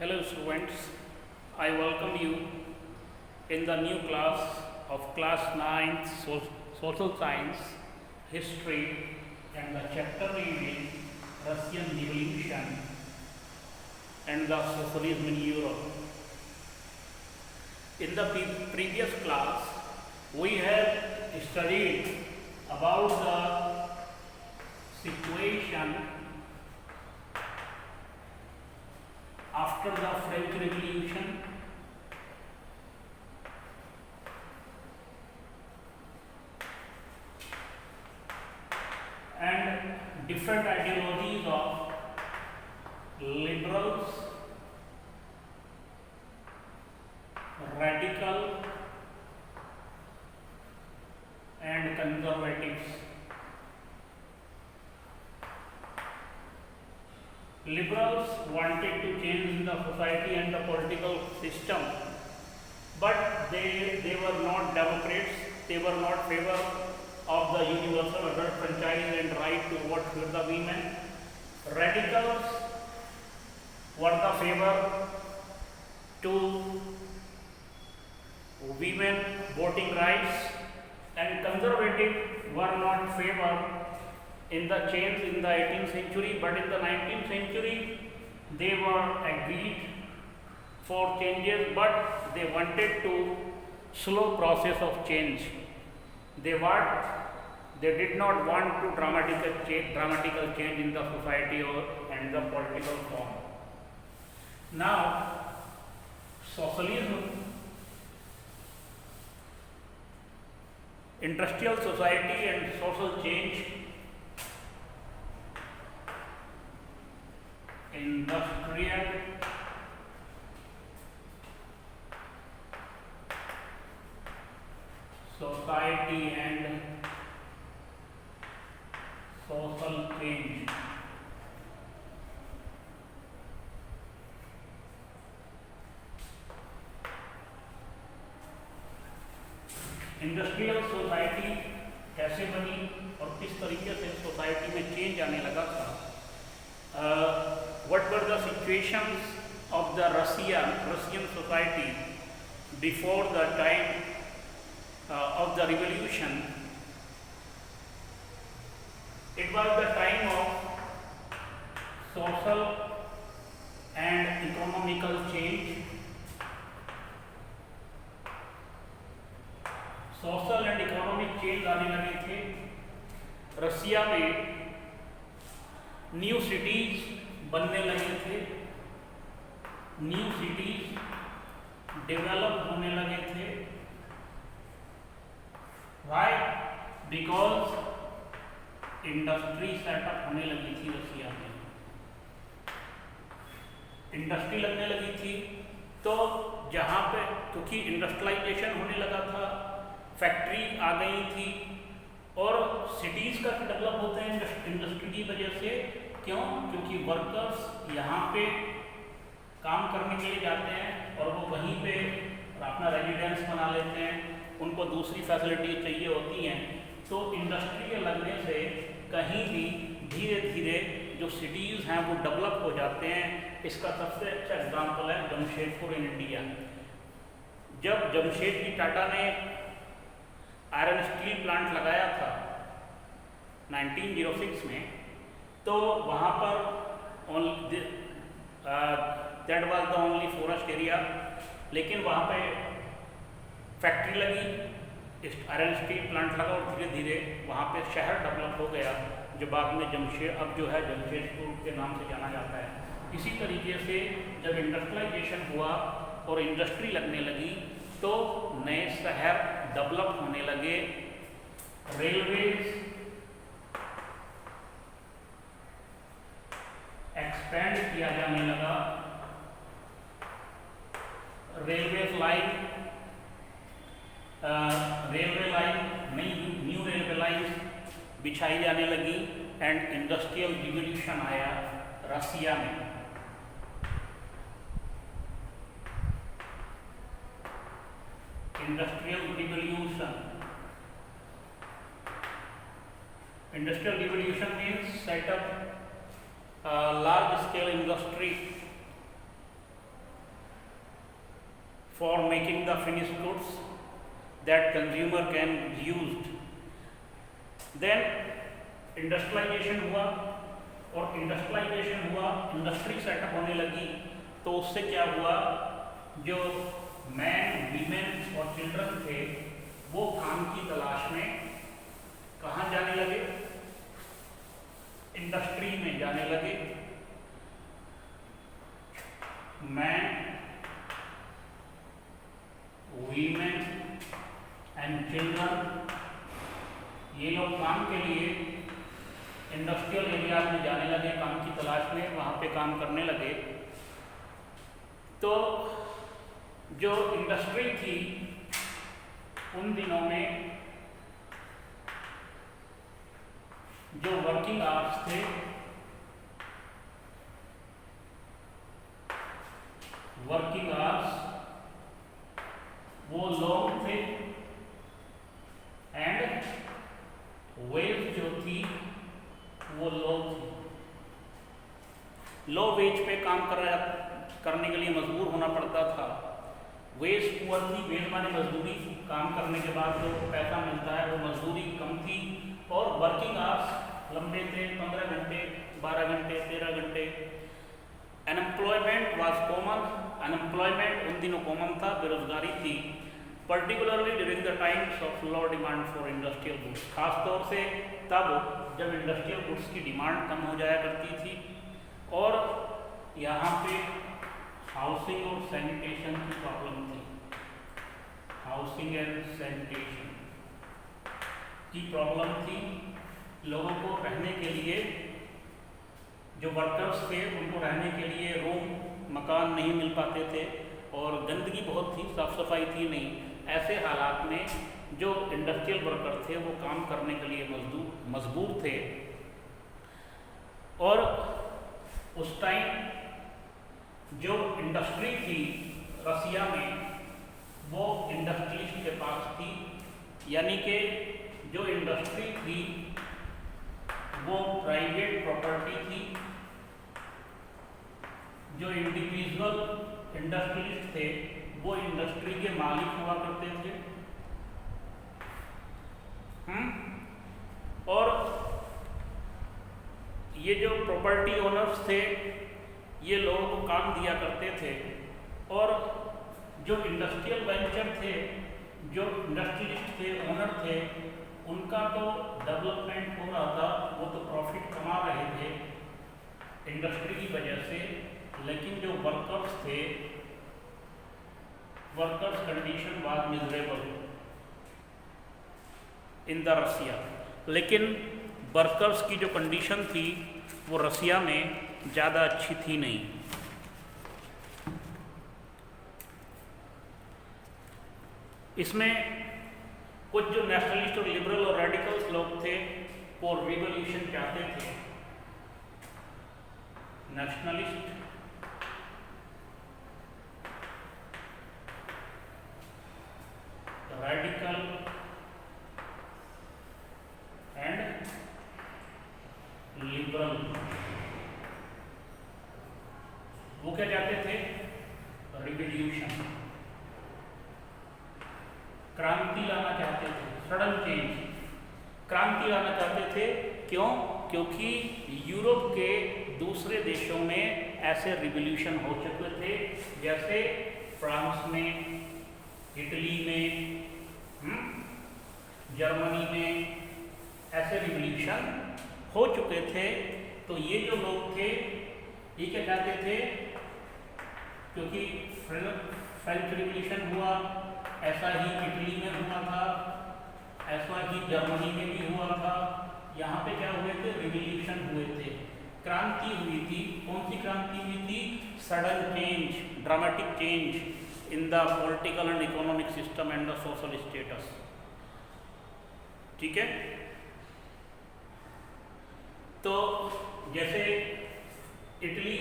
Hello students, I welcome you in the new class of class 9 Social Science, History and the chapter reading Russian Revolution and the Socialism in Europe. In the previous class, we have studied about the situation after the French Revolution and different ideologies of liberals, radical and conservatives. Liberals wanted to change the society and the political system, but they were not democrats. They were not favor of the universal adult franchise and right to vote for the women. Radicals were the favor to women voting rights, and conservative were not favor in the change in the 18th century, but in the 19th century they were agreed for changes, but they wanted to slow process of change. They did not want to dramatical change in the society and the political form. Now, socialism, industrial society and social change. Industrial society and social change. Industrial society कैसे बनी और किस तरीके से society में change आने लगा था. What were the situations of the Russian society before the time of the revolution? It was the time of social and economical change. Social and economic change आने लगे थे. रसिया में न्यू सिटीज बनने लगे थे, न्यू सिटीज डेवलप होने लगे थे. वाई? बिकॉज इंडस्ट्री सेटअप होने लगी थी. रसिया में इंडस्ट्री लगने लगी थी, तो जहाँ पे क्योंकि इंडस्ट्रियलाइजेशन होने लगा था, फैक्ट्री आ गई थी और सिटीज़ का डेवलप होते हैं इंडस्ट्री की वजह से. क्यों? क्योंकि वर्कर्स यहाँ पे काम करने के लिए जाते हैं और वो वहीं पे अपना रेजिडेंस बना लेते हैं, उनको दूसरी फैसिलिटी चाहिए होती हैं. तो इंडस्ट्री के लगने से कहीं भी धीरे धीरे जो सिटीज़ हैं वो डेवलप हो जाते हैं. इसका सबसे अच्छा एग्जाम्पल है जमशेदपुर इन इंडिया. जब जमशेदजी टाटा ने आयरन स्टील प्लांट लगाया था 1906 में, तो वहाँ पर that was the only forest area, लेकिन वहाँ पे फैक्ट्री लगी, आयरन स्टील प्लांट लगा और धीरे धीरे वहाँ पे शहर डेवलप हो गया, जो बाद में अब जो है जमशेदपुर के नाम से जाना जाता है. इसी तरीके से जब इंडस्ट्रियलाइजेशन हुआ और इंडस्ट्री लगने लगी तो नए शहर डेवलप होने लगे. रेलवेज एक्सपेंड किया जाने लगा. Railway line new railway line बिछाई जाने लगी एंड इंडस्ट्रियल रिवॉल्यूशन आया रसिया में. Industrial revolution. Industrial revolution means set up a large scale industry for making the finished goods that consumer can use. Then industrialisation हुआ, और इंडस्ट्रियलाइजेशन हुआ, industry setup होने लगी, तो उससे क्या हुआ, जो मैन, वीमेन और चिल्ड्रन थे वो काम की तलाश में कहाँ जाने लगे, इंडस्ट्री में जाने लगे। मैन, वीमेन एंड चिल्ड्रन, ये लोग काम के लिए इंडस्ट्रियल एरियाज में जाने लगे, काम की तलाश में, वहाँ पे काम करने लगे। तो जो इंडस्ट्री थी उन दिनों में जो वर्किंग आवर्स थे वो लॉन्ग थे, एंड वेज जो थी वो लो थी। लो वेज पे काम करने के लिए मजबूर होना पड़ता था। वेज पुअर थी, वेज माने मजदूरी, काम करने के बाद जो पैसा मिलता है वो मजदूरी कम थी, और वर्किंग आवर्स लंबे थे, 15 घंटे, 12 घंटे, 13 घंटे। अनएम्प्लॉयमेंट वाज कॉमन, अनएम्प्लॉयमेंट उन दिनों कॉमन था, बेरोजगारी थी, particularly during the times of low demand for industrial goods, खासतौर से तब जब इंडस्ट्रियल गुड्स की डिमांड कम हो जाया करती थी, और यहाँ पे हाउसिंग और सैनिटेशन की प्रॉब्लम थी। हाउसिंग एंड सैनिटेशन की प्रॉब्लम थी। लोगों को रहने के लिए, जो वर्कर्स थे उनको रहने के लिए रूम, मकान नहीं मिल पाते थे, और गंदगी बहुत थी, साफ सफाई थी नहीं। ऐसे हालात में जो इंडस्ट्रियल वर्कर थे वो काम करने के लिए मजबूर थे, और उस टाइम जो इंडस्ट्री थी रसिया में वो इंडस्ट्रियलिस्ट के पास थी, यानी कि जो इंडस्ट्री थी वो प्राइवेट प्रॉपर्टी थी। जो इंडिविजुअल इंडस्ट्रियलिस्ट थे वो इंडस्ट्री के मालिक हुआ करते थे, और ये जो प्रॉपर्टी ओनर्स थे ये लोगों को काम दिया करते थे, और जो इंडस्ट्रियल वेंचर थे, जो इंडस्ट्रियलिस्ट थे, ओनर थे, उनका तो डेवलपमेंट हो रहा था, वो तो प्रॉफिट कमा रहे थे इंडस्ट्री की वजह से, लेकिन जो वर्कर्स थे, workers condition was miserable in the Russia. लेकिन वर्कर्स की जो कंडीशन थी वो रसिया में ज़्यादा अच्छी थी नहीं। इसमें कुछ जो नेशनलिस्ट और लिबरल और रेडिकल्स लोग थे वो रिवॉल्यूशन चाहते थे। नेशनलिस्ट, रेडिकल एंड लिबरल, वो क्या चाहते थे? रिवॉल्यूशन, क्रांति लाना चाहते थे, सडन चेंज, क्रांति लाना चाहते थे। क्यों? क्योंकि यूरोप के दूसरे देशों में ऐसे रिवॉल्यूशन हो चुके थे, जैसे फ्रांस में, इटली में, जर्मनी में ऐसे रिवॉल्यूशन हो चुके थे। तो ये जो लोग थे ये क्या चाहते थे? क्योंकि फ्रेंच रिवॉल्यूशन हुआ, ऐसा ही इटली में हुआ था, ऐसा ही जर्मनी में भी हुआ था। यहाँ पे क्या हुए थे? रिवॉल्यूशन हुए थे, क्रांति हुई थी। कौन सी क्रांति हुई थी? Sudden change, dramatic change in the political and economic system and the social status. ठीक है। तो जैसे इटली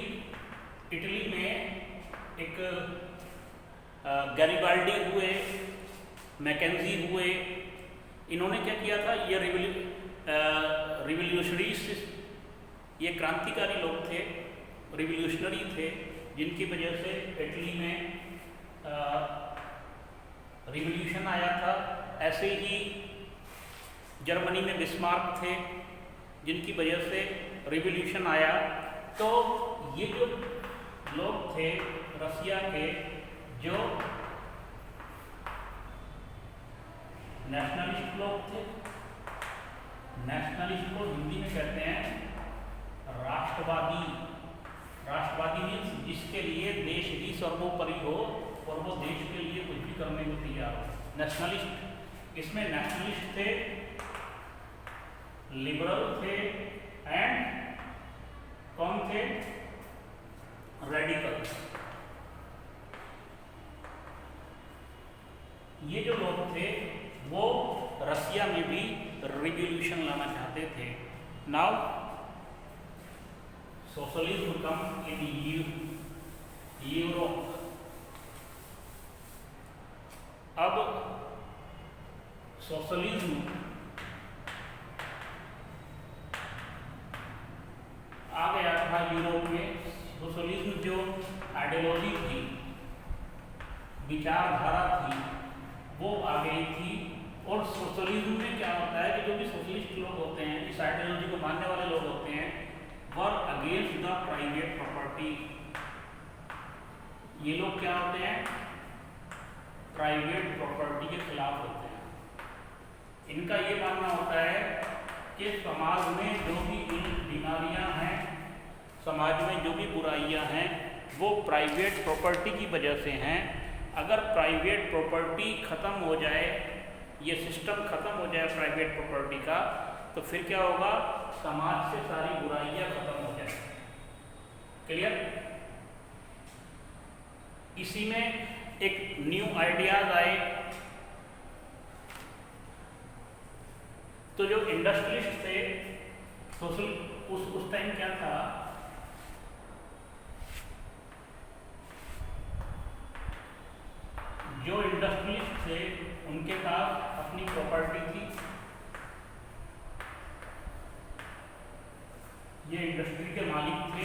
में एक गैरिबाल्डी हुए, मैकेंजी हुए, इन्होंने क्या किया था? ये रिवॉल्यूशनरीज, ये क्रांतिकारी लोग थे, रिवॉल्यूशनरी थे, जिनकी वजह से इटली में रिवॉल्यूशन आया था, ऐसे ही जर्मनी में बिस्मार्क थे जिनकी वजह से रिवॉल्यूशन आया। तो ये जो लोग थे रसिया के, जो नेशनलिस्ट लोग थे, नेशनलिस्ट को हिंदी में कहते हैं राष्ट्रवादी। राष्ट्रवादी मीन्स जिसके लिए देश ही सर्वोपरि हो और वो देश के लिए कुछ भी करने को तैयार हो, नेशनलिस्ट। इसमें नेशनलिस्ट थे, लिबरल थे एंड कौन थे, रेडिकल। ये जो लोग थे वो रसिया में भी रिवॉल्यूशन लाना चाहते थे। Now socialism come in Europe. अब सोशलिज्म आ गया था यूरोप में। सोशलिज्म जो आइडियोलॉजी थी, विचारधारा थी, वो आ गई थी। और सोशलिज्म में क्या होता है कि जो भी सोशलिस्ट लोग होते हैं, इस आइडियोलॉजी को मानने वाले लोग होते हैं, were against the private property. ये लोग क्या होते हैं, प्राइवेट प्रॉपर्टी के खिलाफ होते हैं। इनका ये मानना होता है कि समाज में जो भी बीमारियां हैं, समाज में जो भी बुराइयां हैं, वो प्राइवेट प्रॉपर्टी की वजह से हैं। अगर प्राइवेट प्रॉपर्टी ख़त्म हो जाए, ये सिस्टम ख़त्म हो जाए प्राइवेट प्रॉपर्टी का, तो फिर क्या होगा, समाज से सारी बुराइयां ख़त्म हो जाए। क्लियर? इसी में एक न्यू आइडियाज आए। तो जो इंडस्ट्रियलिस्ट थे, सोशल उस टाइम क्या था, जो इंडस्ट्रियलिस्ट थे उनके पास अपनी प्रॉपर्टी थी। ये इंडस्ट्री के मालिक थे।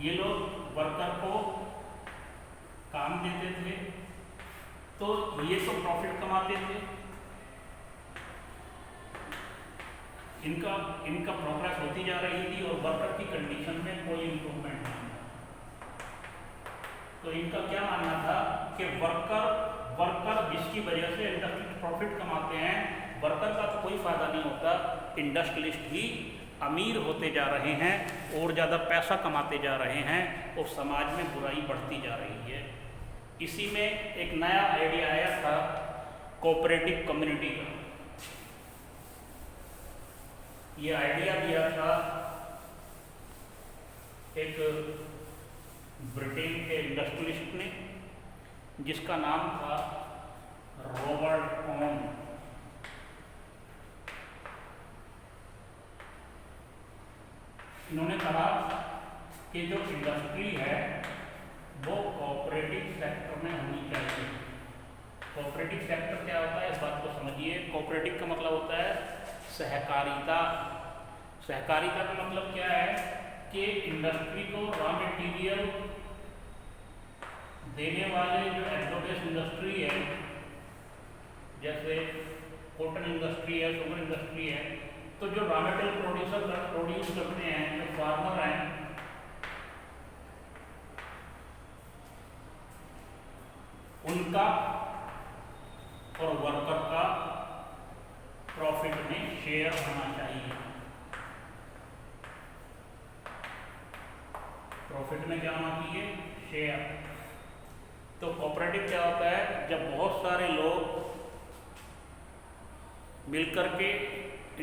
ये लोग वर्कर को काम देते थे, तो ये तो प्रॉफिट कमाते थे। इनका प्रोग्रेस होती जा रही थी और वर्कर की कंडीशन में कोई इंप्रूवमेंट नहीं था। तो इनका क्या मानना था कि वर्कर जिसकी वजह से इंडस्ट्रियलिस्ट प्रॉफिट कमाते हैं, वर्कर का तो कोई फायदा नहीं होता, इंडस्ट्रियलिस्ट ही अमीर होते जा रहे हैं और ज़्यादा पैसा कमाते जा रहे हैं और समाज में बुराई बढ़ती जा रही है। इसी में एक नया आइडिया आया था कोऑपरेटिव कम्युनिटी का। ये आइडिया दिया था एक ब्रिटेन के इंडस्ट्रियलिस्ट ने, जिसका नाम था रॉबर्ट ओम। इन्होंने कहा कि जो इंडस्ट्री है वो कोऑपरेटिव सेक्टर में होनी चाहिए। कोऑपरेटिव सेक्टर क्या होता है, इस बात को समझिए। कोऑपरेटिव का मतलब होता है सहकारिता। सहकारिता का मतलब क्या है कि इंडस्ट्री को रॉ मटेरियल देने वाले जो एग्रोबेस इंडस्ट्री है, जैसे कॉटन इंडस्ट्री है, शुगर इंडस्ट्री है, तो जो रॉ मटेरियल प्रोड्यूस करते हैं, जो फार्मर हैं, उनका और वर्कर का प्रॉफिट में शेयर होना चाहिए। प्रॉफिट में क्या होना चाहिए, शेयर। तो कोऑपरेटिव क्या होता है, जब बहुत सारे लोग मिलकर के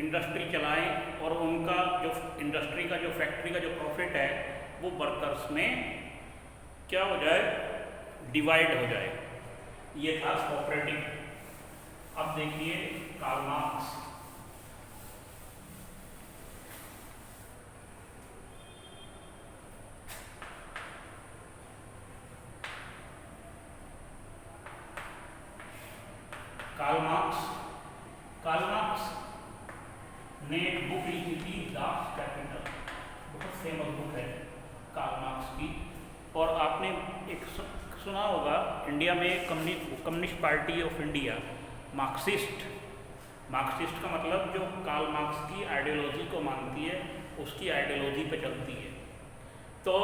इंडस्ट्री चलाएं और उनका जो इंडस्ट्री का जो फैक्ट्री का जो प्रॉफिट है वो वर्कर्स में क्या हो जाए, डिवाइड हो जाए। ये था कोऑपरेटिव। अब देखिए कार्ल मार्क्स। कार्ल मार्क्स ने बुक लिखी थी दास कैपिटल। बहुत फेमस बुक है कार्ल मार्क्स की। और आपने एक सुना होगा, इंडिया में communist party of India Marxist का मतलब जो कार्ल मार्क्स की आइडियोलॉजी को मानती है, उसकी आइडियोलॉजी पे चलती है। तो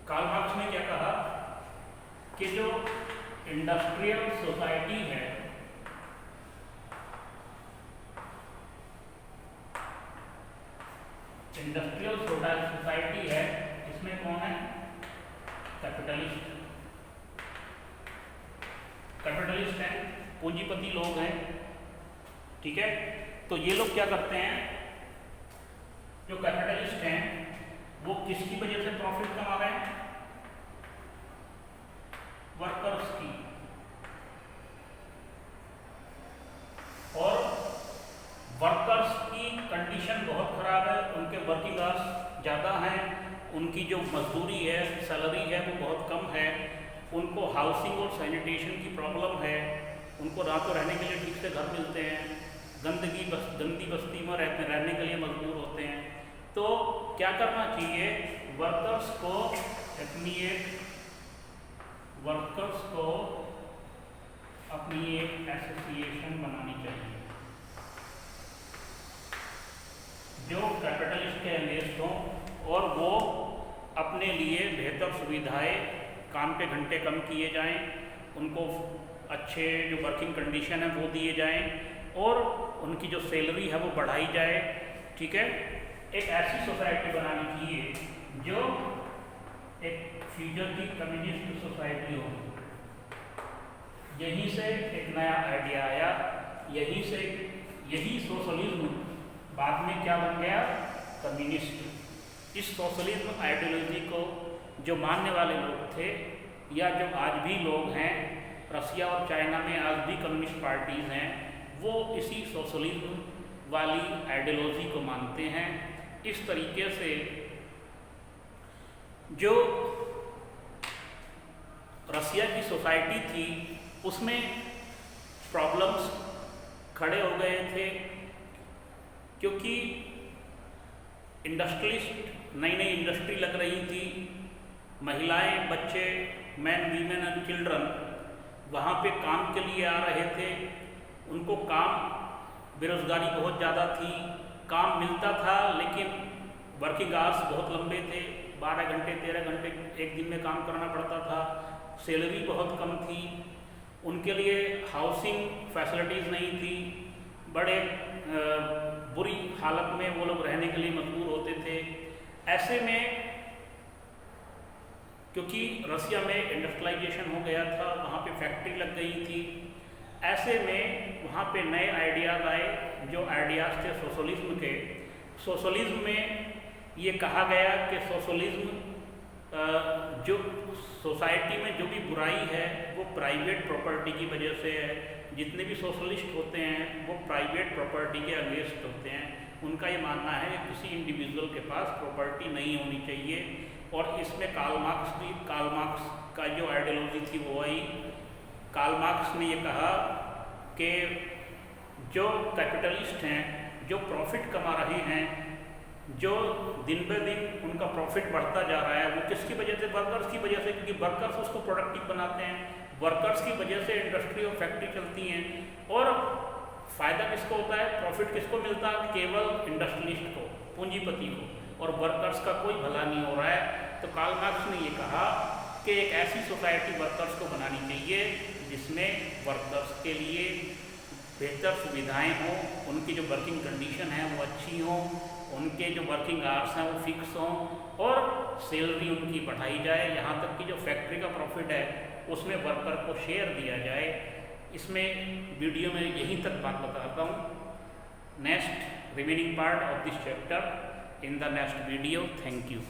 कार्ल मार्क्स ने क्या कहा कि जो इंडस्ट्रियल सोसाइटी है, इंडस्ट्रियल सोसाइटी है, इसमें कौन है? कैपिटलिस्ट हैं, पूंजीपति लोग हैं, ठीक है। तो ये लोग क्या करते हैं, जो कैपिटलिस्ट हैं वो किसकी वजह से प्रॉफिट कमा रहे हैं? वर्कर्स की। और वर्कर्स की कंडीशन बहुत खराब है, उनके वर्किंग आवर्स ज़्यादा हैं, उनकी जो मजदूरी है, सैलरी है वो बहुत कम है, उनको हाउसिंग और सैनिटेशन की प्रॉब्लम है, उनको ना तो रहने के लिए ठीक से घर मिलते हैं, गंदी बस्ती में रहने के लिए मजबूर होते हैं। तो क्या करना चाहिए? वर्कर्स को अपनी एक एसोसिएशन बनानी चाहिए जो कैपिटलिस्ट के अगेंस्ट हों, और वो अपने लिए बेहतर सुविधाएं, काम के घंटे कम किए जाएं, उनको अच्छे जो वर्किंग कंडीशन है वो दिए जाएं, और उनकी जो सैलरी है वो बढ़ाई जाए, ठीक है। एक ऐसी सोसाइटी बनानी चाहिए जो एक फ्यूचर की कम्युनिस्ट सोसाइटी हो। यहीं से एक नया आइडिया आया, यही सोशलिज्म बाद में क्या बन गया? कम्युनिस्ट। इस सोशलिज्म आइडियोलॉजी को जो मानने वाले लोग थे, या जो आज भी लोग हैं, रसिया और चाइना में आज भी कम्युनिस्ट पार्टीज हैं, वो इसी सोशलिज्म वाली आइडियोलॉजी को मानते हैं। इस तरीके से जो रसिया की सोसाइटी थी उसमें प्रॉब्लम्स खड़े हो गए थे, क्योंकि नई इंडस्ट्री लग रही थी, महिलाएं, बच्चे, मैन, वीमेन एंड चिल्ड्रन वहाँ पे काम के लिए आ रहे थे। उनको बेरोजगारी बहुत ज़्यादा थी, काम मिलता था लेकिन वर्किंग आवर्स बहुत लंबे थे, 12 घंटे 13 घंटे एक दिन में काम करना पड़ता था, सैलरी बहुत कम थी, उनके लिए हाउसिंग फैसिलिटीज़ नहीं थी, बड़े बुरी हालत में वो लोग रहने के लिए मजबूर होते थे। ऐसे में क्योंकि रसिया में इंडस्ट्रियलाइजेशन हो गया था, वहाँ पे फैक्ट्री लग गई थी, ऐसे में वहाँ पे नए आइडियाज़ आए, जो आइडियाज़ थे सोशलिज्म के। सोशलिज्म में ये कहा गया कि सोशलिज्म जो सोसाइटी में जो भी बुराई है वो प्राइवेट प्रॉपर्टी की वजह से है। जितने भी सोशलिस्ट होते हैं वो प्राइवेट प्रॉपर्टी के अगेंस्ट होते हैं। उनका ये मानना है कि किसी इंडिविजुअल के पास प्रॉपर्टी नहीं होनी चाहिए, और इसमें कार्ल मार्क्स का जो आइडियोलॉजी थी वो आई। कार्ल मार्क्स ने ये कहा कि जो कैपिटलिस्ट हैं, जो प्रॉफिट कमा रहे हैं, जो दिन ब दिन उनका प्रॉफिट बढ़ता जा रहा है, वो किसकी वजह से? वर्कर्स की वजह से, क्योंकि वर्कर्स उसको प्रोडक्टिव बनाते हैं, वर्कर्स की वजह से इंडस्ट्री और फैक्ट्री चलती हैं। और फ़ायदा किसको होता है? प्रॉफिट किसको मिलता है? केवल इंडस्ट्रियलिस्ट को, पूंजीपति को, और वर्कर्स का कोई भला नहीं हो रहा है। तो कार्ल मार्क्स ने ये कहा कि एक ऐसी सोसाइटी वर्कर्स को बनानी चाहिए जिसमें वर्कर्स के लिए बेहतर सुविधाएं हों, उनकी जो वर्किंग कंडीशन है वो अच्छी हों, उनके जो वर्किंग आवर्स हैं वो फिक्स हों, और सैलरी उनकी बढ़ाई जाए। यहाँ तक कि जो फैक्ट्री का प्रॉफिट है उसमें वर्कर को शेयर दिया जाए। इसमें वीडियो में यहीं तक बात बताता हूँ। Next remaining part of this chapter in the next video. Thank you.